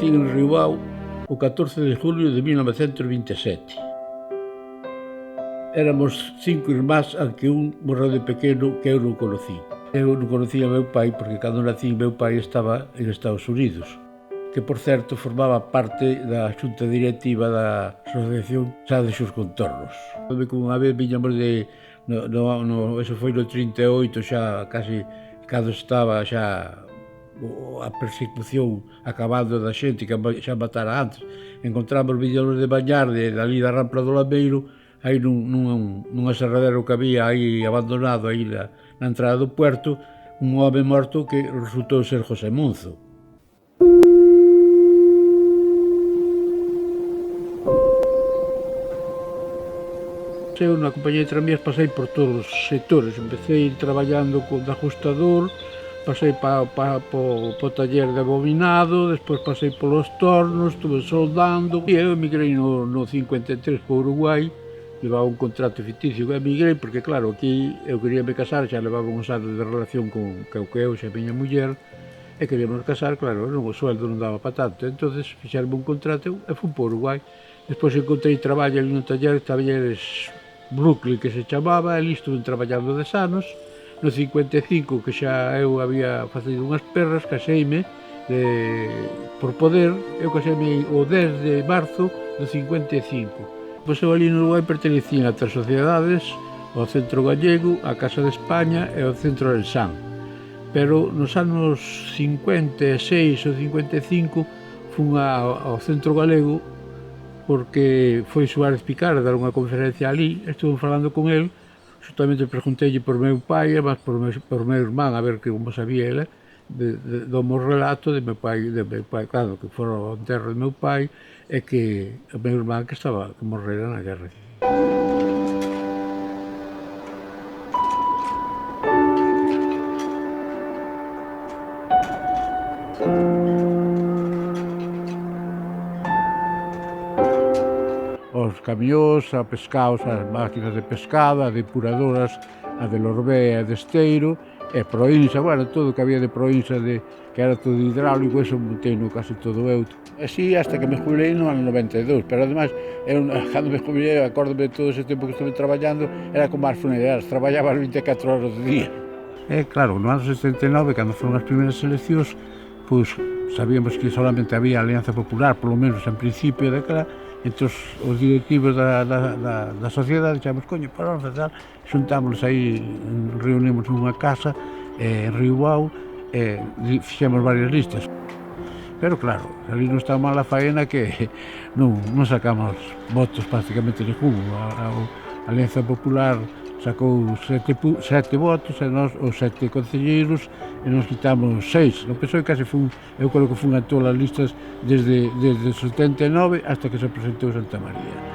nacín en Riobao o 14 de julio de 1927. Éramos 5 irmás, aunque un morreu de pequeno que eu non conocí. Eu non conocía meu pai porque cando nacín meu pai estaba en Estados Unidos, que por certo formaba parte da xunta directiva da Asociación xa de Xos Contornos. Como unha vez viñamos de, eso foi no 38, xa casi cando estaba xa a persecución acabando da xente que xa matara antes. Encontramos viñamos de bañar dali da Rampla do Lameiro, aí nunha serradero que había aí abandonado aí na entrada do puerto, un home morto que resultou ser José Monzo. Eu na compañía de tranvías pasei por todos os sectores. Empecé traballando de ajustador, pasei po taller de abominado, despois pasei polos tornos, estuve soldando. E eu emigrei no 53 para Uruguai, levaba un contrato ficticio que emigrei, porque claro, aquí eu quería me casar, xa levaba uns anos de relación con que eu xa a miña muller, e queríamos casar, claro, o sueldo non daba para tanto, entonces fixerme un contrato e fui para Uruguai. Despois encontrei traballo en un taller, talleres Brooklyn, que se chamaba, e estuve traballando 10 anos. No 55, que xa eu había facido unhas perras, caseime por poder, eu caseime o 10 de marzo do 55. Pois eu ali no Uruguai pertenecían a 3 sociedades, ao Centro Gallego, a Casa de España e ao Centro del San. Pero nos anos 56 ou 55 fun ao Centro Galego porque foi Suárez Picar a dar unha conferencia ali, estuve falando con el, justamente pregunteille por meu pai e máis por meu irmán, a ver como sabía ele, do meu relato de meu pai, claro, que fora o enterro de meu pai, e que o meu irmán que morrera na guerra. Os camións, a pescados, as máquinas de pescado, as depuradoras, a de Lorbé e a de Esteiro, e Proinsa, bueno, todo o que había de Proinsa, que era todo hidráulico, eso montei no case todo eu. Así hasta que me jubilei no ano 92, pero ademais, cando me jubilei, acórdome de todo ese tempo que estuve traballando, era como as funerarias, traballaba 24 horas do día. E claro, no ano 79, cando foron as primeiras eleccións, pois sabíamos que solamente había Alianza Popular, polo menos en principio daquela, entre os directivos da sociedade, dixemos, coño, para non fazer, xuntámonos aí, reunimos nunha casa en Riobao, e fixemos varias listas. Pero claro, ali non está mal a faena que non sacamos votos prácticamente ningún. A Alianza Popular sacou 7 votos e nós, os 7 concelleiros, e nos quitamos 6. No PSOE case eu creo que fun a todas as listas desde o 79 hasta que se presentou Santa María.